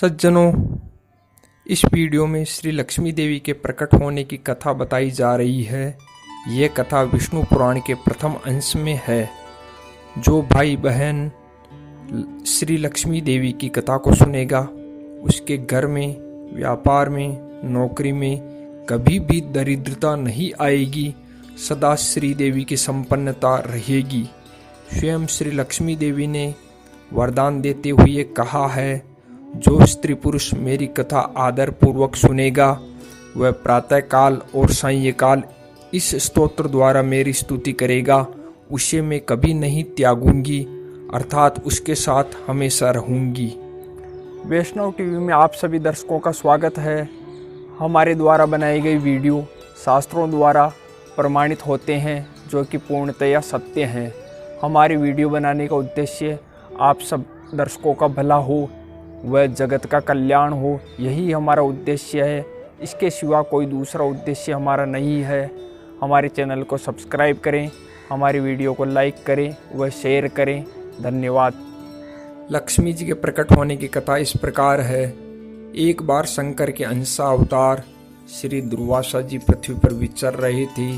सज्जनों, इस वीडियो में श्री लक्ष्मी देवी के प्रकट होने की कथा बताई जा रही है। ये कथा विष्णु पुराण के प्रथम अंश में है। जो भाई बहन श्री लक्ष्मी देवी की कथा को सुनेगा, उसके घर में, व्यापार में, नौकरी में कभी भी दरिद्रता नहीं आएगी। सदा श्री देवी की संपन्नता रहेगी। स्वयं श्री लक्ष्मी देवी ने वरदान देते हुए कहा है, जो स्त्री पुरुष मेरी कथा आदर पूर्वक सुनेगा, वह प्रातःकाल और सायंकाल इस स्तोत्र द्वारा मेरी स्तुति करेगा, उसे मैं कभी नहीं त्यागूंगी, अर्थात उसके साथ हमेशा रहूंगी। वैष्णव टीवी में आप सभी दर्शकों का स्वागत है। हमारे द्वारा बनाई गई वीडियो शास्त्रों द्वारा प्रमाणित होते हैं, जो कि पूर्णतया सत्य हैं। हमारी वीडियो बनाने का उद्देश्य आप सब दर्शकों का भला हो, वह जगत का कल्याण हो, यही हमारा उद्देश्य है। इसके सिवा कोई दूसरा उद्देश्य हमारा नहीं है। हमारे चैनल को सब्सक्राइब करें, हमारी वीडियो को लाइक करें, वह शेयर करें। धन्यवाद। लक्ष्मी जी के प्रकट होने की कथा इस प्रकार है। एक बार शंकर के अंशा अवतार श्री दुर्वासा जी पृथ्वी पर विचर रहे थे।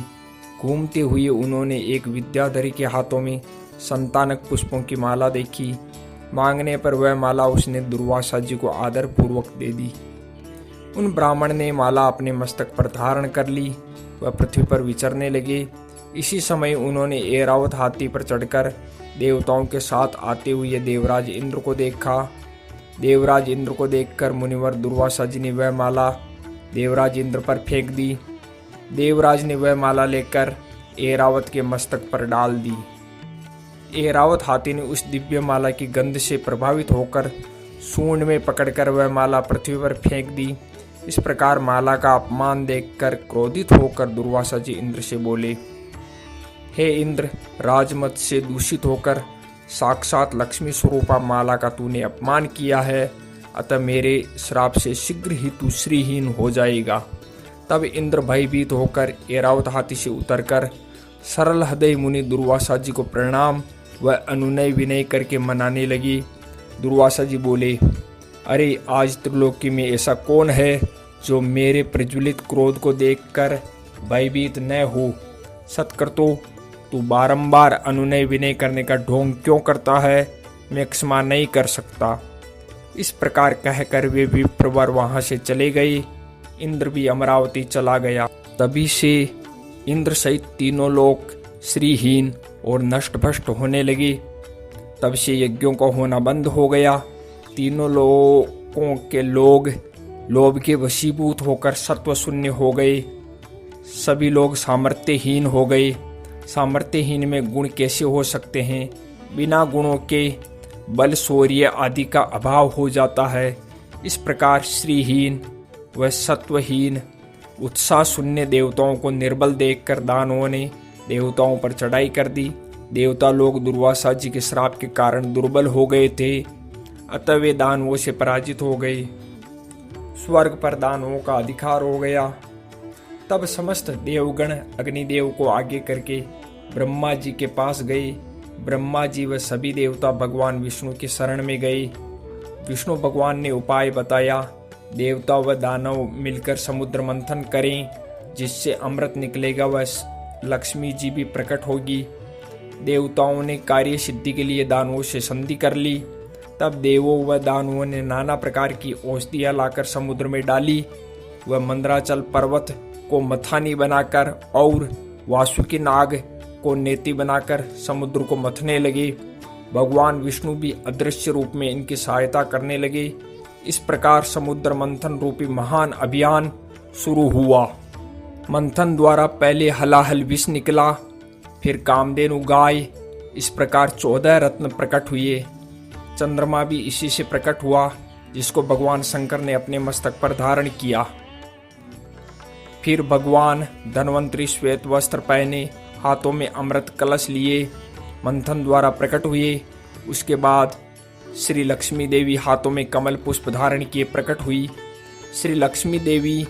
घूमते हुए उन्होंने एक विद्याधरी के हाथों में संतानक पुष्पों की माला देखी। मांगने पर वह माला उसने दुर्वासा जी को आदर पूर्वक दे दी। उन ब्राह्मण ने माला अपने मस्तक पर धारण कर ली। वह पृथ्वी पर विचरने लगे। इसी समय उन्होंने ऐरावत हाथी पर चढ़कर देवताओं के साथ आते हुए देवराज इंद्र को देखा। देवराज इंद्र को देखकर मुनिवर दुर्वासा जी ने वह माला देवराज इंद्र पर फेंक दी। देवराज ने वह माला लेकर ऐरावत के मस्तक पर डाल दी। ऐरावत हाथी ने उस दिव्य माला की गंध से प्रभावित होकर सूंड में पकड़कर वह माला पृथ्वी पर फेंक दी। इस प्रकार माला का अपमान देखकर क्रोधित होकर दुर्वासा जी इंद्र से बोले, हे इंद्र, राजमत से दूषित होकर साक्षात लक्ष्मी स्वरूपा माला का तूने अपमान किया है, अतः मेरे श्राप से शीघ्र ही तू श्रीहीन हो जाएगा। तब इंद्र भयभीत होकर ऐरावत हाथी से उतरकर सरल हृदय मुनि दुर्वासा जी को प्रणाम व अनुनय विनय करके मनाने लगी। दुर्वासा जी बोले, अरे आज त्रिलोकी में ऐसा कौन है जो मेरे प्रज्वलित क्रोध को देखकर भयभीत न हो। सत्कर्तो, तू बारंबार अनुनय विनय करने का ढोंग क्यों करता है, मैं क्षमा नहीं कर सकता। इस प्रकार कहकर वे विप्रवर वहां से चले गए। इंद्र भी अमरावती चला गया। तभी से इंद्र सहित तीनों लोक श्रीहीन और नष्ट भ्रष्ट होने लगे। तब से यज्ञों का होना बंद हो गया। तीनों लोकों के लोग लोभ के वशीभूत होकर सत्व शून्य हो गए। सभी लोग सामर्थ्यहीन हो गए। सामर्थ्यहीन में गुण कैसे हो सकते हैं? बिना गुणों के बल शौर्य आदि का अभाव हो जाता है। इस प्रकार श्रीहीन व सत्वहीन उत्साह शून्य देवताओं को निर्बल देखकर दानवों ने देवताओं पर चढ़ाई कर दी। देवता लोग दुर्वासा जी के श्राप के कारण दुर्बल हो गए थे, अतः वे दानवों से पराजित हो गए। स्वर्ग पर दानवों का अधिकार हो गया। तब समस्त देवगण अग्निदेव को आगे करके ब्रह्मा जी के पास गए। ब्रह्मा जी व सभी देवता भगवान विष्णु की शरण में गए। विष्णु भगवान ने उपाय बताया। देवता व दानव मिलकर समुद्र मंथन करें, जिससे अमृत निकलेगा व लक्ष्मी जी भी प्रकट होगी। देवताओं ने कार्य सिद्धि के लिए दानवों से संधि कर ली। तब देवों व दानवों ने नाना प्रकार की औषधियां लाकर समुद्र में डाली। वह मंदराचल पर्वत को मथानी बनाकर और वासुकी नाग को नेति बनाकर समुद्र को मथने लगे। भगवान विष्णु भी अदृश्य रूप में इनकी सहायता करने लगे। इस प्रकार समुद्र मंथन रूपी महान अभियान शुरू हुआ। मंथन द्वारा पहले हलाहल विष निकला, फिर कामधेनु गाय। इस प्रकार 14 रत्न प्रकट हुए। चंद्रमा भी इसी से प्रकट हुआ, जिसको भगवान शंकर ने अपने मस्तक पर धारण किया। फिर भगवान धन्वंतरी श्वेत वस्त्र पहने, हाथों में अमृत कलश लिए मंथन द्वारा प्रकट हुए। उसके बाद श्री लक्ष्मी देवी हाथों में कमल पुष्प धारण किए प्रकट हुई। श्री लक्ष्मी देवी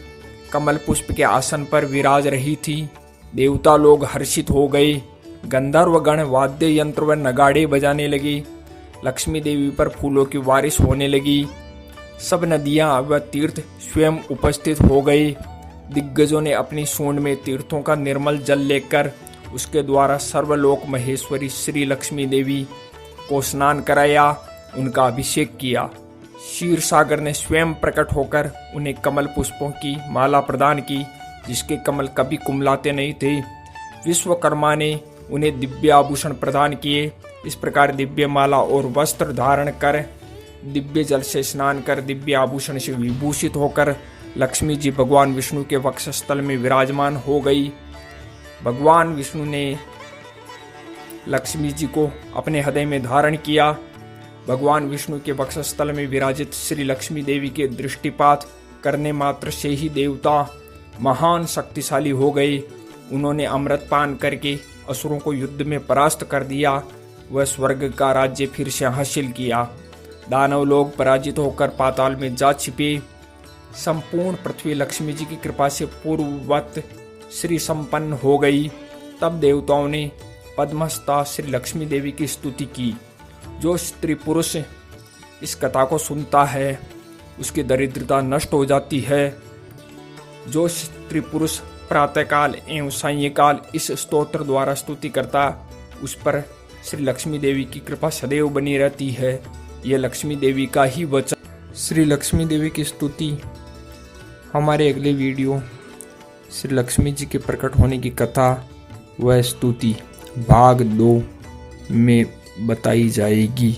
कमल पुष्प के आसन पर विराज रही थी। देवता लोग हर्षित हो गए। गंधर्व गण वाद्य यंत्र व नगाड़े बजाने लगे। लक्ष्मी देवी पर फूलों की बारिश होने लगी। सब नदियां व तीर्थ स्वयं उपस्थित हो गए। दिग्गजों ने अपनी सूंड में तीर्थों का निर्मल जल लेकर उसके द्वारा सर्वलोक महेश्वरी श्री लक्ष्मी देवी को स्नान कराया, उनका अभिषेक किया। क्षीर सागर ने स्वयं प्रकट होकर उन्हें कमल पुष्पों की माला प्रदान की, जिसके कमल कभी कुमलाते नहीं थे। विश्वकर्मा ने उन्हें दिव्य आभूषण प्रदान किए। इस प्रकार दिव्य माला और वस्त्र धारण कर, दिव्य जल से स्नान कर, दिव्य आभूषण से विभूषित होकर लक्ष्मी जी भगवान विष्णु के वक्षस्थल में विराजमान हो गई। भगवान विष्णु ने लक्ष्मी जी को अपने हृदय में धारण किया। भगवान विष्णु के वक्षस्थल में विराजित श्री लक्ष्मी देवी के दृष्टिपात करने मात्र से ही देवता महान शक्तिशाली हो गए। उन्होंने अमृत पान करके असुरों को युद्ध में परास्त कर दिया। वह स्वर्ग का राज्य फिर से हासिल किया। दानव लोग पराजित होकर पाताल में जा छिपे। संपूर्ण पृथ्वी लक्ष्मी जी की कृपा से पूर्ववत श्री संपन्न हो गई। तब देवताओं ने पद्महस्ता श्री लक्ष्मी देवी की स्तुति की। जो स्त्री पुरुष इस कथा को सुनता है उसकी दरिद्रता नष्ट हो जाती है। जो स्त्री पुरुष प्रातःकाल एवं सायंकाल इस स्तोत्र द्वारा स्तुति करता, उस पर श्री लक्ष्मी देवी की कृपा सदैव बनी रहती है। यह लक्ष्मी देवी का ही वचन। श्री लक्ष्मी देवी की स्तुति हमारे अगले वीडियो श्री लक्ष्मी जी के प्रकट होने की कथा व स्तुति भाग 2 में बताई जाएगी।